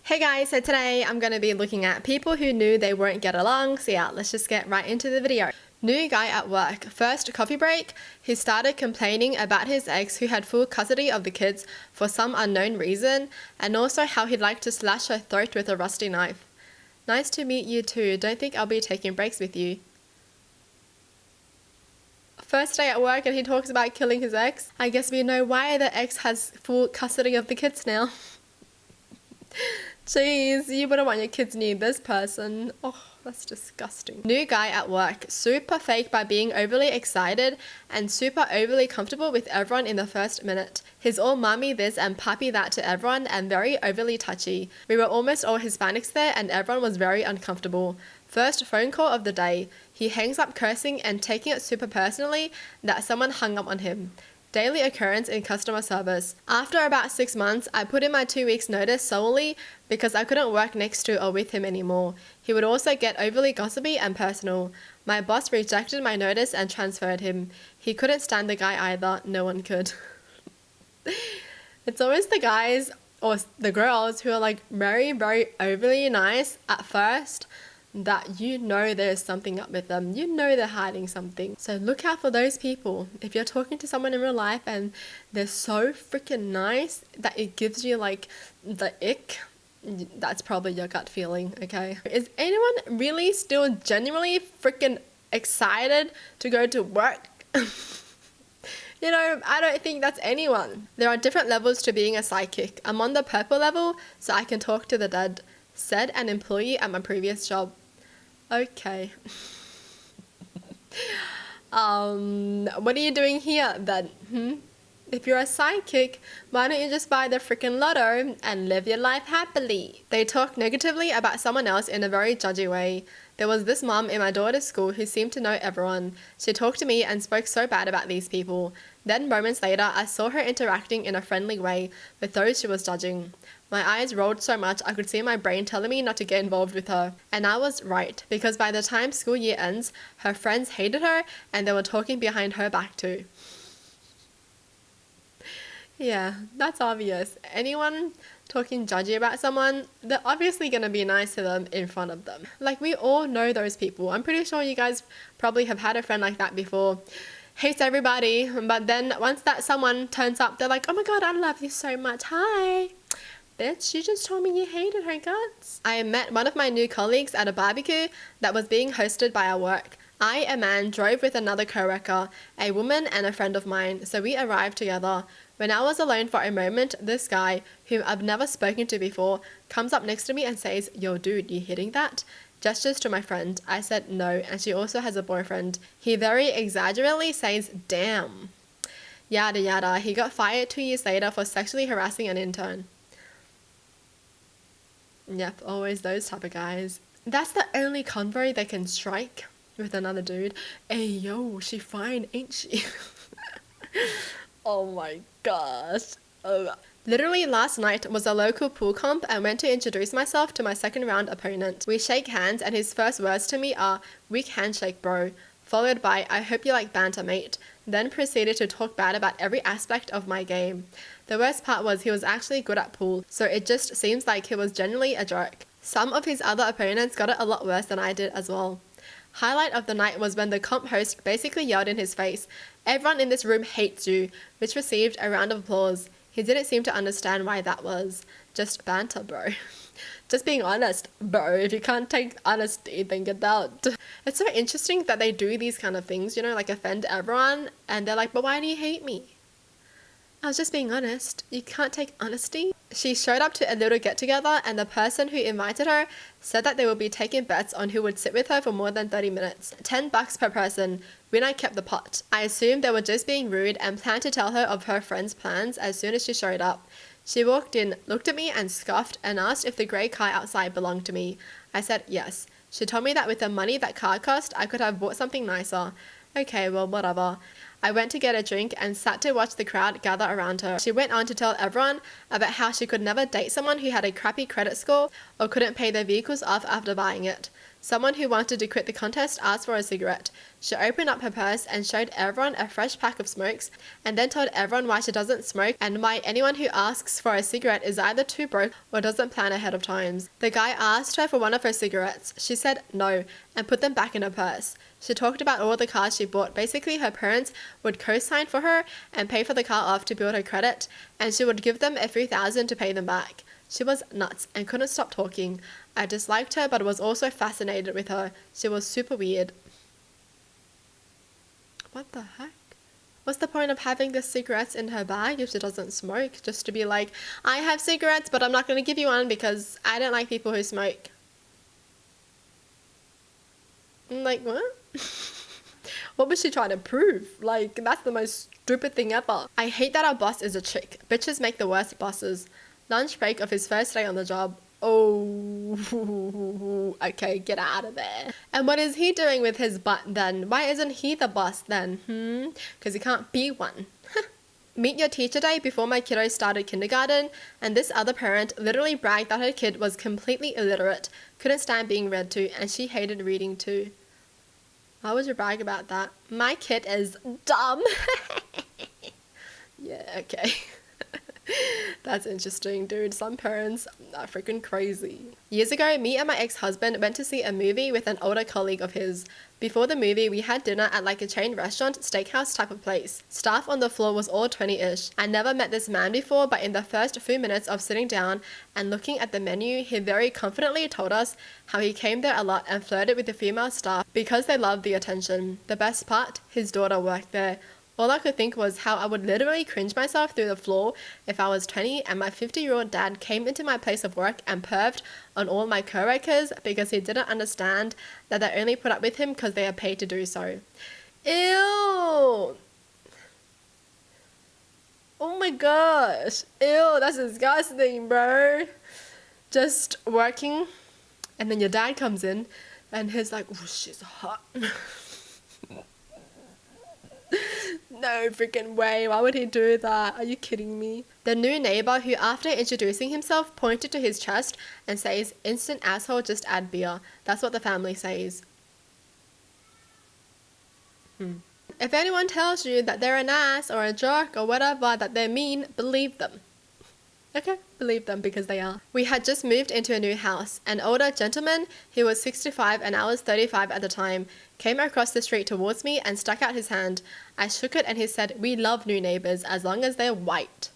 Hey guys, so today I'm going to be looking at people who knew they won't get along. So yeah, let's just get right into the video. New guy at work. First coffee break, he started complaining about his ex who had full custody of the kids for some unknown reason, and also how he'd like to slash her throat with a rusty knife. Nice to meet you too. Don't think I'll be taking breaks with you. First day at work and he talks about killing his ex. I guess we know why the ex has full custody of the kids now. Jeez, you wouldn't want your kids near this person. Oh, that's disgusting. New guy at work. Super fake by being overly excited and super overly comfortable with everyone in the first minute. He's all mommy this and puppy that to everyone and very overly touchy. We were almost all Hispanics there and everyone was very uncomfortable. First phone call of the day. He hangs up cursing and taking it super personally that someone hung up on him. Daily occurrence in customer service. After about 6 months, I put in my 2 weeks notice solely because I couldn't work next to or with him anymore. He would also get overly gossipy and personal. My boss rejected my notice and transferred him. He couldn't stand the guy either. No one could. It's always the guys or the girls who are like very, very overly nice at first that you know there's something up with them. You know they're hiding something. So look out for those people. If you're talking to someone in real life and they're so freaking nice that it gives you like the ick, that's probably your gut feeling, okay? Is anyone really still genuinely freaking excited to go to work? You know, I don't think that's anyone. There are different levels to being a psychic. I'm on the purple level, so I can talk to the dead, said an employee at my previous job. Okay. What are you doing here then? If you're a psychic, why don't you just buy the freaking lotto and live your life happily? They talk negatively about someone else in a very judgy way. There was this mom in my daughter's school who seemed to know everyone. She talked to me and spoke so bad about these people. Then moments later, I saw her interacting in a friendly way with those she was judging. My eyes rolled so much I could see my brain telling me not to get involved with her. And I was right, because by the time school year ends, her friends hated her and they were talking behind her back too. Yeah, that's obvious. Anyone talking judgy about someone, they're obviously going to be nice to them in front of them. Like, we all know those people. I'm pretty sure you guys probably have had a friend like that before. Hates everybody, but then once that someone turns up, they're like, oh my god, I love you so much. Hi. Bitch, you just told me you hated her guts. I met one of my new colleagues at a barbecue that was being hosted by our work. I, a man, drove with another co-worker, a woman and a friend of mine, so we arrived together. When I was alone for a moment, this guy, whom I've never spoken to before, comes up next to me and says, yo dude, you hitting that? Gestures to my friend. I said no, and she also has a boyfriend. He very exaggeratedly says, damn. Yada yada, he got fired 2 years later for sexually harassing an intern. Yep, always those type of guys. That's the only convo they can strike with another dude. Hey yo, she fine, ain't she? Oh my gosh. Oh. Literally last night was a local pool comp and went to introduce myself to my second round opponent. We shake hands and his first words to me are, weak handshake bro, followed by, I hope you like banter mate, then proceeded to talk bad about every aspect of my game. The worst part was he was actually good at pool, so it just seems like he was genuinely a jerk. Some of his other opponents got it a lot worse than I did as well. Highlight of the night was when the comp host basically yelled in his face, everyone in this room hates you, which received a round of applause. He didn't seem to understand why that was. Just banter, bro. Just being honest, bro. If you can't take honesty, then get out. It's so interesting that they do these kind of things, you know, like offend everyone, and they're like, but why do you hate me? I was just being honest. You can't take honesty? She showed up to a little get-together and the person who invited her said that they would be taking bets on who would sit with her for more than 30 minutes. $10 per person. Winner kept the pot. I assumed they were just being rude and planned to tell her of her friend's plans as soon as she showed up. She walked in, looked at me and scoffed and asked if the grey car outside belonged to me. I said yes. She told me that with the money that car cost, I could have bought something nicer. Okay, well, whatever. I went to get a drink and sat to watch the crowd gather around her. She went on to tell everyone about how she could never date someone who had a crappy credit score or couldn't pay their vehicles off after buying it. Someone who wanted to quit the contest asked for a cigarette. She opened up her purse and showed everyone a fresh pack of smokes, and then told everyone why she doesn't smoke and why anyone who asks for a cigarette is either too broke or doesn't plan ahead of time. The guy asked her for one of her cigarettes. She said no and put them back in her purse. She talked about all the cars she bought. Basically, her parents would co-sign for her and pay for the car off to build her credit, and she would give them a few thousand to pay them back. She was nuts and couldn't stop talking. I disliked her but was also fascinated with her. She was super weird. What the heck? What's the point of having the cigarettes in her bag if she doesn't smoke? Just to be like, I have cigarettes but I'm not going to give you one because I don't like people who smoke. Like, what? What was she trying to prove? Like, that's the most stupid thing ever. I hate that our boss is a chick. Bitches make the worst bosses. Lunch break of his first day on the job. Oh, okay, get out of there. And what is he doing with his butt then? Why isn't he the boss then? Because he can't be one. Meet your teacher day before my kiddo started kindergarten, and this other parent literally bragged that her kid was completely illiterate, couldn't stand being read to, and she hated reading too. Why would you brag about that? My kid is dumb. Yeah, okay. That's interesting, dude. Some parents are freaking crazy. Years ago, me and my ex-husband went to see a movie with an older colleague of his. Before the movie, we had dinner at like a chain restaurant, steakhouse type of place. Staff on the floor was all 20-ish. I never met this man before, but in the first few minutes of sitting down and looking at the menu, he very confidently told us how he came there a lot and flirted with the female staff because they loved the attention. The best part, his daughter worked there. All I could think was how I would literally cringe myself through the floor if I was 20 and my 50-year-old dad came into my place of work and perved on all my co-workers because he didn't understand that they only put up with him because they are paid to do so. Ew! Oh my gosh! Ew, that's disgusting, bro! Just working, and then your dad comes in and he's like, oh, she's hot. No freaking way, why would he do that? Are you kidding me? The new neighbor who after introducing himself pointed to his chest and says, instant asshole, just add beer. That's what the family says. If anyone tells you that they're an ass or a jerk or whatever that they're mean, believe them. Okay, believe them because they are. We had just moved into a new house. An older gentleman, he was 65 and I was 35 at the time, came across the street towards me and stuck out his hand. I shook it and he said, we love new neighbors as long as they're white.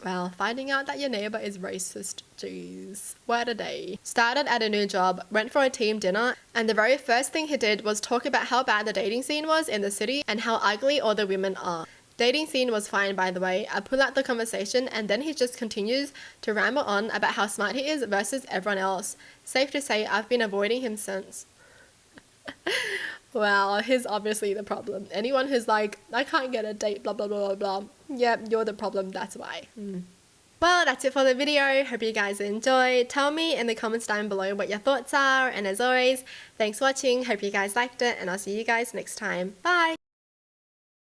Well, finding out that your neighbor is racist, jeez, what a day. Started at a new job, went for a team dinner, and the very first thing he did was talk about how bad the dating scene was in the city and how ugly all the women are. Dating scene was fine, by the way. I pull out the conversation and then he just continues to ramble on about how smart he is versus everyone else. Safe to say I've been avoiding him since. Well, he's obviously the problem. Anyone who's like, I can't get a date, blah, blah, blah, blah, blah. Yeah, you're the problem, that's why. Well, that's it for the video. Hope you guys enjoyed. Tell me in the comments down below what your thoughts are. And as always, thanks for watching. Hope you guys liked it and I'll see you guys next time. Bye!